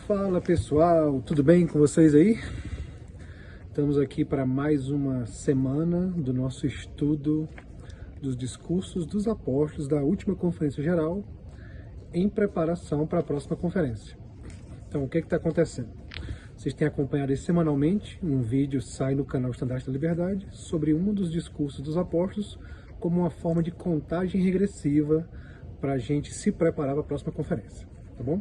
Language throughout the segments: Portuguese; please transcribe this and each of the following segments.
Fala pessoal, tudo bem com vocês aí? Estamos aqui para mais uma semana do nosso estudo dos discursos dos apóstolos da última conferência geral em preparação para a próxima conferência. Então, o que está acontecendo? Vocês têm acompanhado aí semanalmente, um vídeo sai no canal Estandarte da Liberdade sobre um dos discursos dos apóstolos como uma forma de contagem regressiva para a gente se preparar para a próxima conferência, tá bom?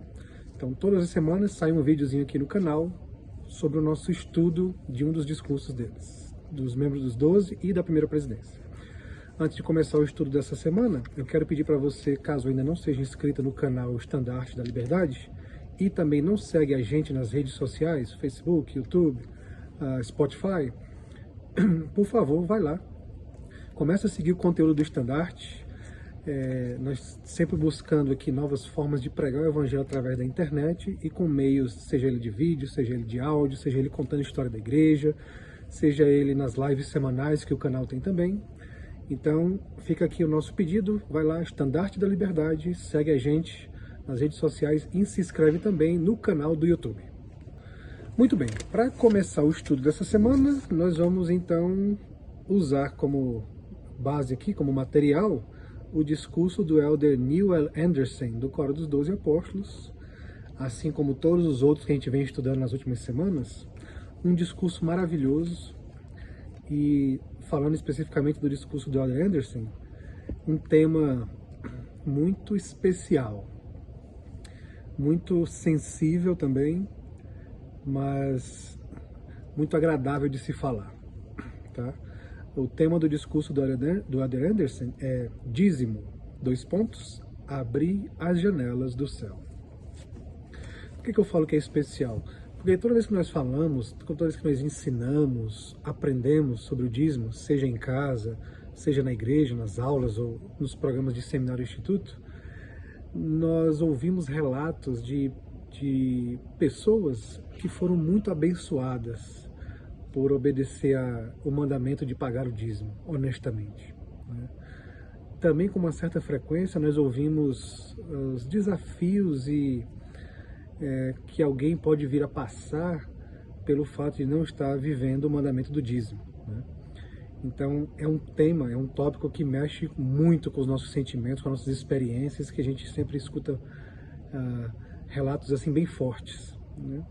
Então, todas as semanas sai um videozinho aqui no canal sobre o nosso estudo de um dos discursos deles, dos membros dos 12 e da primeira presidência. Antes de começar o estudo dessa semana, eu quero pedir para você, caso ainda não seja inscrito no canal Estandarte da Liberdade, e também não segue a gente nas redes sociais, Facebook, YouTube, Spotify, por favor, vai lá. Começa a seguir o conteúdo do Estandarte. Nós sempre buscando aqui novas formas de pregar o evangelho através da internet e com meios, seja ele de vídeo, seja ele de áudio, seja ele contando a história da igreja, seja ele nas lives semanais que o canal tem também. Então, fica aqui o nosso pedido, vai lá, Estandarte da Liberdade, segue a gente nas redes sociais e se inscreve também no canal do YouTube. Muito bem, para começar o estudo dessa semana, nós vamos então usar como base aqui, como material, o discurso do Elder Neil L. Anderson, do Coro dos 12 Apóstolos, assim como todos os outros que a gente vem estudando nas últimas semanas, um discurso maravilhoso, e falando especificamente do discurso do Elder Anderson, um tema muito especial, muito sensível também, mas muito agradável de se falar, tá? O tema do discurso do Elder Anderson é dízimo, abrir as janelas do céu. Por que eu falo que é especial? Porque toda vez que nós falamos, toda vez que nós ensinamos, aprendemos sobre o dízimo, seja em casa, seja na igreja, nas aulas ou nos programas de seminário e instituto, nós ouvimos relatos de pessoas que foram muito abençoadas por obedecer o mandamento de pagar o dízimo, honestamente, né? Também com uma certa frequência nós ouvimos os desafios que alguém pode vir a passar pelo fato de não estar vivendo o mandamento do dízimo, né? Então é um tema, é um tópico que mexe muito com os nossos sentimentos, com as nossas experiências, que a gente sempre escuta relatos assim bem fortes, né?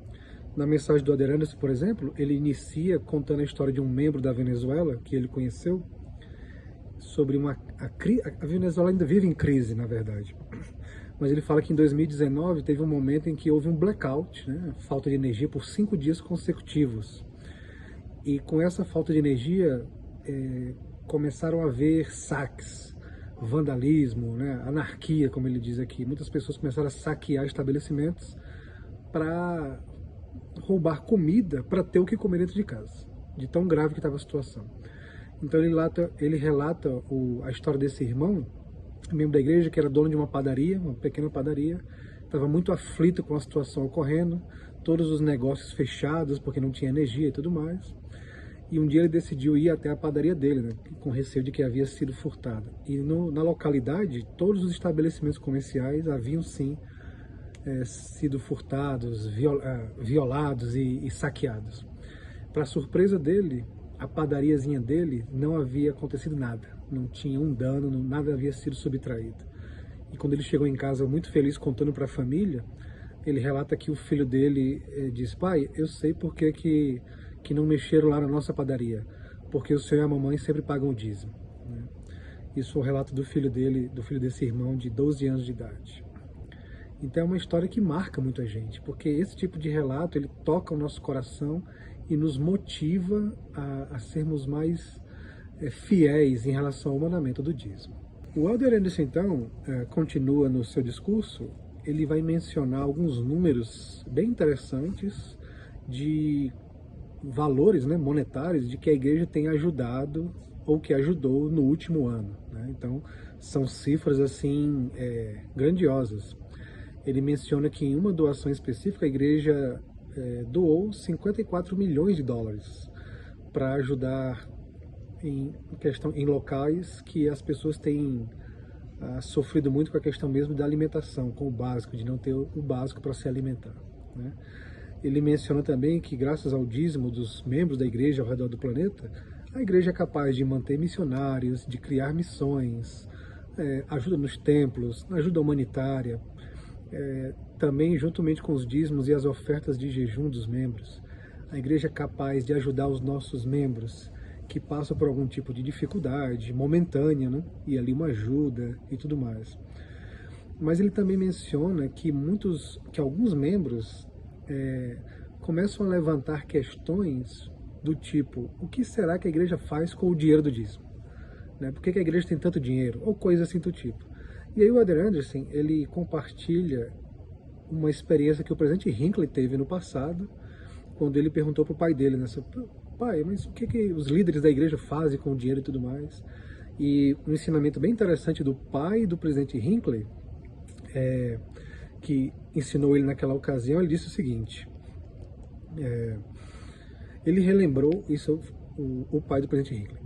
Na mensagem do Elder Anderson, por exemplo, ele inicia contando a história de um membro da Venezuela que ele conheceu, sobre a Venezuela ainda vive em crise, na verdade, mas ele fala que em 2019 teve um momento em que houve um blackout, né, falta de energia por 5 dias consecutivos, e com essa falta de energia começaram a haver saques, vandalismo, né, anarquia, como ele diz aqui. Muitas pessoas começaram a saquear estabelecimentos para roubar comida para ter o que comer dentro de casa, de tão grave que estava a situação. Então ele relata a história desse irmão, membro da igreja, que era dono de uma padaria, uma pequena padaria, estava muito aflito com a situação ocorrendo, todos os negócios fechados porque não tinha energia e tudo mais. E um dia ele decidiu ir até a padaria dele, né, com receio de que havia sido furtada. E na localidade, todos os estabelecimentos comerciais haviam sim sido furtados, violados e saqueados. Para surpresa dele, a padariazinha dele não havia acontecido nada, não tinha um dano, nada havia sido subtraído. E quando ele chegou em casa muito feliz contando para a família, ele relata que o filho dele diz: pai, eu sei por que não mexeram lá na nossa padaria, porque o senhor e a mamãe sempre pagam o dízimo, né? Isso é o relato do filho dele, do filho desse irmão de 12 anos de idade. Então é uma história que marca muito a gente, porque esse tipo de relato, ele toca o nosso coração e nos motiva a sermos mais fiéis em relação ao mandamento do dízimo. O Elder Anderson, então, continua no seu discurso, ele vai mencionar alguns números bem interessantes de valores, né, monetários, de que a igreja tem ajudado ou que ajudou no último ano, né? Então, são cifras assim grandiosas. Ele menciona que em uma doação específica a igreja doou 54 milhões de dólares para ajudar em locais que as pessoas têm sofrido muito com a questão mesmo da alimentação, com o básico, de não ter o básico para se alimentar. né? Ele menciona também que, graças ao dízimo dos membros da igreja ao redor do planeta, a igreja é capaz de manter missionários, de criar missões, ajuda nos templos, ajuda humanitária, também juntamente com os dízimos e as ofertas de jejum dos membros. A igreja é capaz de ajudar os nossos membros que passam por algum tipo de dificuldade momentânea, né? E ali uma ajuda e tudo mais. Mas ele também menciona que alguns membros começam a levantar questões do tipo: o que será que a igreja faz com o dinheiro do dízimo? Né? Por que a igreja tem tanto dinheiro? Ou coisa assim do tipo. E aí o Eder Anderson, ele compartilha uma experiência que o presidente Hinckley teve no passado, quando ele perguntou para o pai dele, né, pai, mas o que os líderes da igreja fazem com o dinheiro e tudo mais? E um ensinamento bem interessante do pai do presidente Hinckley, que ensinou ele naquela ocasião, ele disse o seguinte, ele relembrou, isso o pai do presidente Hinckley,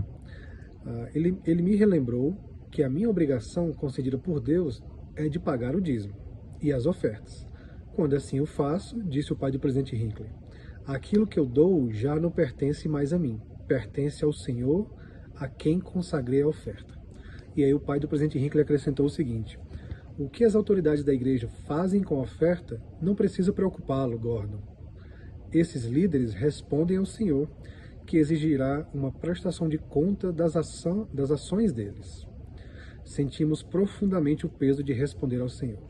ele me relembrou que a minha obrigação concedida por Deus é de pagar o dízimo e as ofertas. Quando assim o faço, disse o pai do presidente Hinckley, aquilo que eu dou já não pertence mais a mim, pertence ao Senhor, a quem consagrei a oferta. E aí o pai do presidente Hinckley acrescentou o seguinte: o que as autoridades da igreja fazem com a oferta não precisa preocupá-lo, Gordon. Esses líderes respondem ao Senhor, que exigirá uma prestação de conta das ações deles. Sentimos profundamente o peso de responder ao Senhor.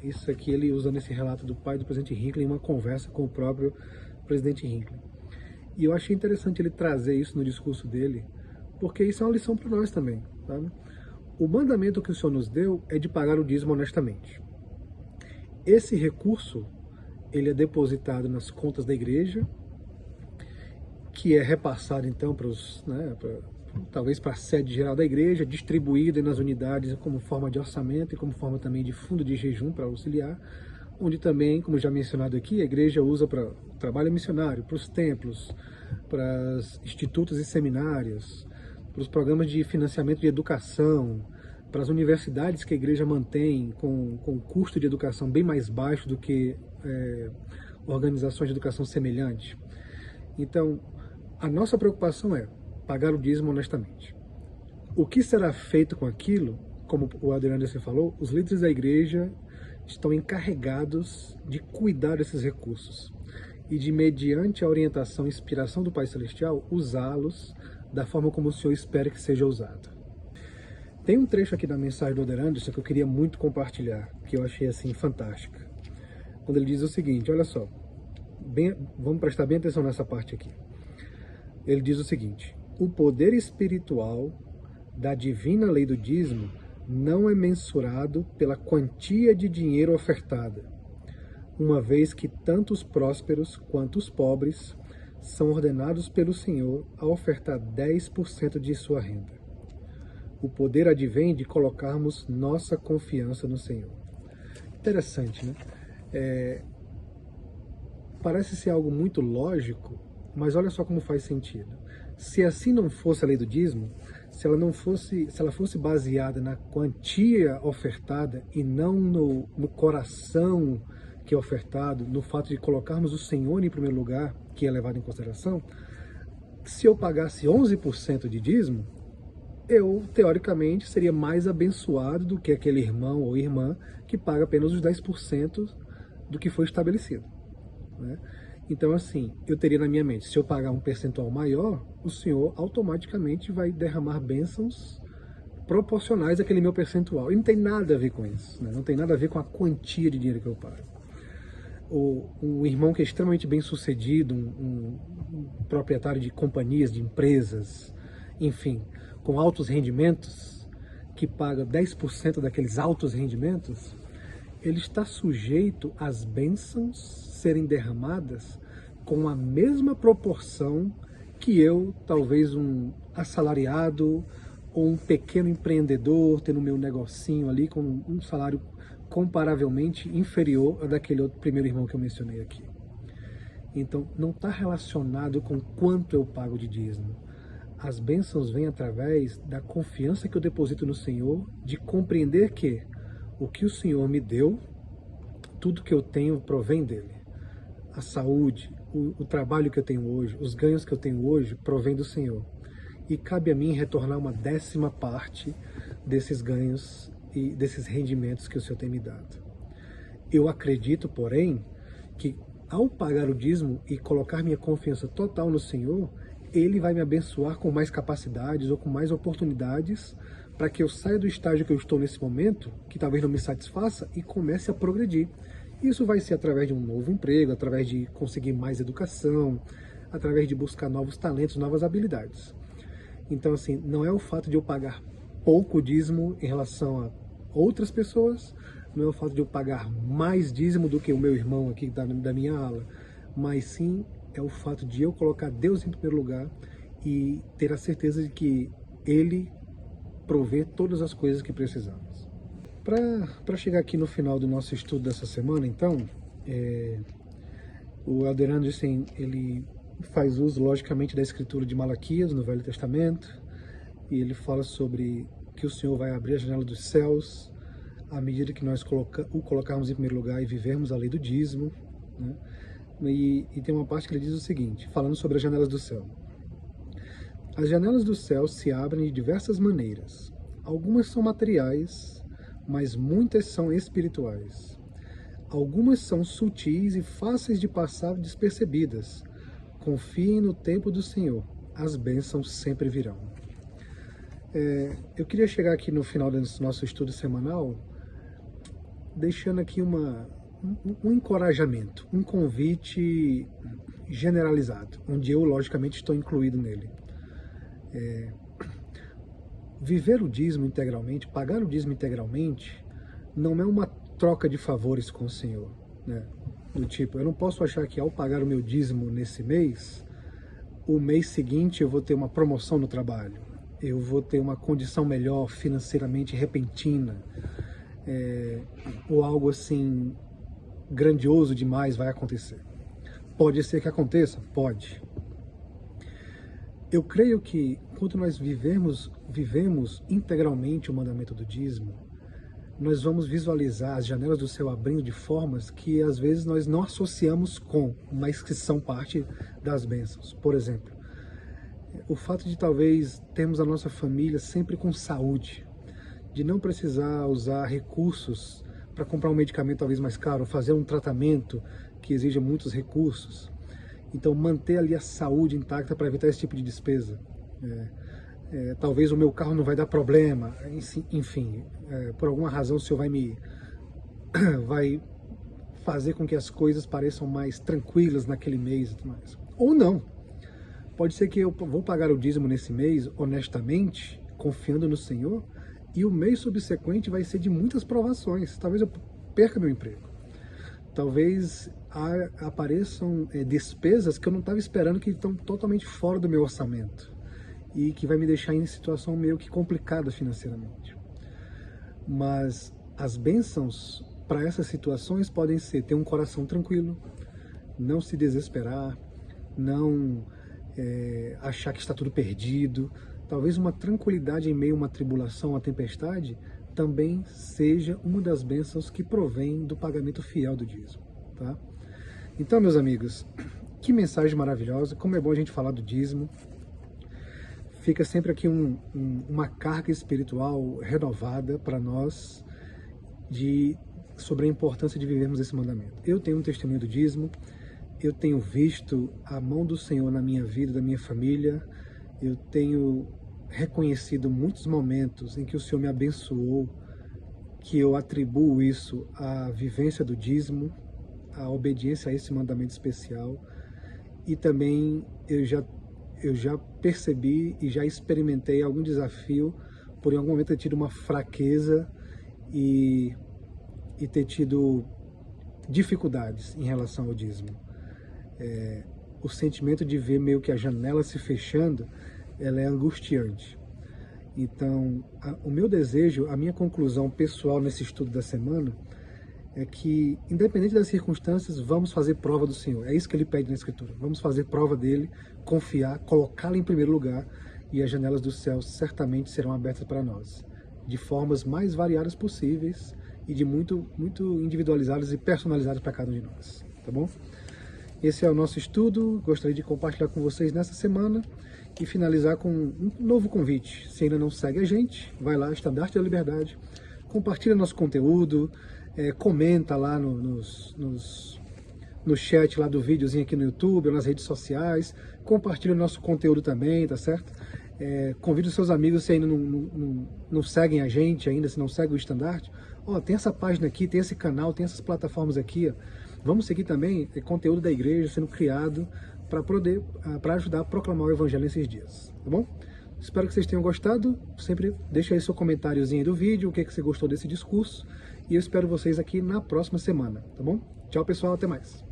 Isso aqui ele usa nesse relato do pai do presidente Hinckley em uma conversa com o próprio presidente Hinckley. E eu achei interessante ele trazer isso no discurso dele, porque isso é uma lição para nós também, sabe? O mandamento que o Senhor nos deu é de pagar o dízimo honestamente. Esse recurso, ele é depositado nas contas da igreja, que é repassado então talvez para a sede geral da igreja, distribuído nas unidades como forma de orçamento e como forma também de fundo de jejum para auxiliar, onde também, como já mencionado aqui, a igreja usa para trabalho missionário, para os templos, para os institutos e seminários, para os programas de financiamento de educação, para as universidades que a igreja mantém com custo de educação bem mais baixo do que organizações de educação semelhante. Então, a nossa preocupação é pagar o dízimo honestamente. O que será feito com aquilo, como o Eder Anderson falou, os líderes da igreja estão encarregados de cuidar desses recursos e de, mediante a orientação e inspiração do Pai Celestial, usá-los da forma como o Senhor espera que seja usado. Tem um trecho aqui da mensagem do Eder Anderson que eu queria muito compartilhar, que eu achei assim fantástica. Quando ele diz o seguinte, olha só, vamos prestar bem atenção nessa parte aqui. Ele diz o seguinte: o poder espiritual da divina lei do dízimo não é mensurado pela quantia de dinheiro ofertada, uma vez que tanto os prósperos quanto os pobres são ordenados pelo Senhor a ofertar 10% de sua renda. O poder advém de colocarmos nossa confiança no Senhor. Interessante, né? Parece ser algo muito lógico, mas olha só como faz sentido. Se assim não fosse a lei do dízimo, se ela fosse baseada na quantia ofertada e não no coração que é ofertado, no fato de colocarmos o Senhor em primeiro lugar, que é levado em consideração, se eu pagasse 11% de dízimo, eu, teoricamente, seria mais abençoado do que aquele irmão ou irmã que paga apenas os 10% do que foi estabelecido, né? Então, assim, eu teria na minha mente, se eu pagar um percentual maior, o Senhor automaticamente vai derramar bênçãos proporcionais àquele meu percentual. E não tem nada a ver com isso, né? Não tem nada a ver com a quantia de dinheiro que eu pago. Um irmão que é extremamente bem sucedido, um proprietário de companhias, de empresas, enfim, com altos rendimentos, que paga 10% daqueles altos rendimentos, ele está sujeito às bênçãos serem derramadas com a mesma proporção que eu, talvez um assalariado ou um pequeno empreendedor, tendo meu negocinho ali com um salário comparavelmente inferior ao daquele outro primeiro irmão que eu mencionei aqui. Então, não está relacionado com quanto eu pago de dízimo. As bênçãos vêm através da confiança que eu deposito no Senhor, de compreender que o que o Senhor me deu, tudo que eu tenho provém dele. a saúde, o trabalho que eu tenho hoje, os ganhos que eu tenho hoje, provém do Senhor. E cabe a mim retornar uma 10ª parte desses ganhos e desses rendimentos que o Senhor tem me dado. Eu acredito, porém, que ao pagar o dízimo e colocar minha confiança total no Senhor, Ele vai me abençoar com mais capacidades ou com mais oportunidades para que eu saia do estágio que eu estou nesse momento, que talvez não me satisfaça, e comece a progredir. Isso vai ser através de um novo emprego, através de conseguir mais educação, através de buscar novos talentos, novas habilidades. Então, assim, não é o fato de eu pagar pouco dízimo em relação a outras pessoas, não é o fato de eu pagar mais dízimo do que o meu irmão aqui da minha ala, mas sim é o fato de eu colocar Deus em primeiro lugar e ter a certeza de que Ele provê todas as coisas que precisamos. Para chegar aqui no final do nosso estudo dessa semana, então, o Elder Anderson, ele faz uso, logicamente, da escritura de Malaquias, no Velho Testamento, e ele fala sobre que o Senhor vai abrir a janela dos céus à medida que nós o colocarmos em primeiro lugar e vivermos a lei do dízimo, né? E tem uma parte que ele diz o seguinte, falando sobre as janelas do céu. As janelas do céu se abrem de diversas maneiras. Algumas são materiais, mas muitas são espirituais. Algumas são sutis e fáceis de passar despercebidas. Confiem no tempo do Senhor, as bênçãos sempre virão. Eu queria chegar aqui no final desse nosso estudo semanal, deixando aqui um encorajamento, um convite generalizado, onde eu, logicamente, estou incluído nele. Viver o dízimo integralmente, pagar o dízimo integralmente, não é uma troca de favores com o Senhor, né? Do tipo, eu não posso achar que ao pagar o meu dízimo nesse mês, o mês seguinte eu vou ter uma promoção no trabalho, eu vou ter uma condição melhor financeiramente repentina, ou algo assim grandioso demais vai acontecer. Pode ser que aconteça? Pode. Eu creio que quando nós vivemos integralmente o mandamento do dízimo, nós vamos visualizar as janelas do céu abrindo de formas que às vezes nós não associamos com, mas que são parte das bênçãos. Por exemplo, o fato de talvez termos a nossa família sempre com saúde, de não precisar usar recursos para comprar um medicamento talvez mais caro, fazer um tratamento que exija muitos recursos. Então, manter ali a saúde intacta para evitar esse tipo de despesa. Talvez o meu carro não vai dar problema, enfim, por alguma razão o Senhor vai fazer com que as coisas pareçam mais tranquilas naquele mês e tudo mais. Ou não. Pode ser que eu vou pagar o dízimo nesse mês, honestamente, confiando no Senhor, e o mês subsequente vai ser de muitas provações. Talvez eu perca meu emprego. Talvez apareçam despesas que eu não estava esperando, que estão totalmente fora do meu orçamento e que vai me deixar em situação meio que complicada financeiramente. Mas as bênçãos para essas situações podem ser ter um coração tranquilo, não se desesperar, não achar que está tudo perdido. Talvez uma tranquilidade em meio a uma tribulação, uma tempestade, também seja uma das bênçãos que provém do pagamento fiel do dízimo, tá? Então, meus amigos, que mensagem maravilhosa, como é bom a gente falar do dízimo. Fica sempre aqui uma carga espiritual renovada para nós sobre a importância de vivermos esse mandamento. Eu tenho um testemunho do dízimo, eu tenho visto a mão do Senhor na minha vida, da minha família, eu tenho reconhecido muitos momentos em que o Senhor me abençoou, que eu atribuo isso à vivência do dízimo, à obediência a esse mandamento especial, e também eu já percebi e já experimentei algum desafio por em algum momento ter tido uma fraqueza e ter tido dificuldades em relação ao dízimo. O sentimento de ver meio que a janela se fechando, ela é angustiante. Então, o meu desejo, a minha conclusão pessoal nesse estudo da semana é que, independente das circunstâncias, vamos fazer prova do Senhor. É isso que Ele pede na Escritura. Vamos fazer prova dEle, confiar, colocá-lo em primeiro lugar, e as janelas do céu certamente serão abertas para nós, de formas mais variadas possíveis e de muito individualizadas e personalizadas para cada um de nós, tá bom? Esse é o nosso estudo, gostaria de compartilhar com vocês nessa semana e finalizar com um novo convite. Se ainda não segue a gente, vai lá, Estandarte da Liberdade, compartilha nosso conteúdo, comenta lá no chat lá do videozinho aqui no YouTube, ou nas redes sociais, compartilha o nosso conteúdo também, tá certo? Convida os seus amigos, se ainda não seguem a gente, ainda se não segue o Estandarte, tem essa página aqui, tem esse canal, tem essas plataformas aqui, vamos seguir também conteúdo da igreja sendo criado para ajudar a proclamar o evangelho nesses dias, tá bom? Espero que vocês tenham gostado, sempre deixa aí seu comentáriozinho aí do vídeo, o que você gostou desse discurso, e eu espero vocês aqui na próxima semana, tá bom? Tchau pessoal, até mais!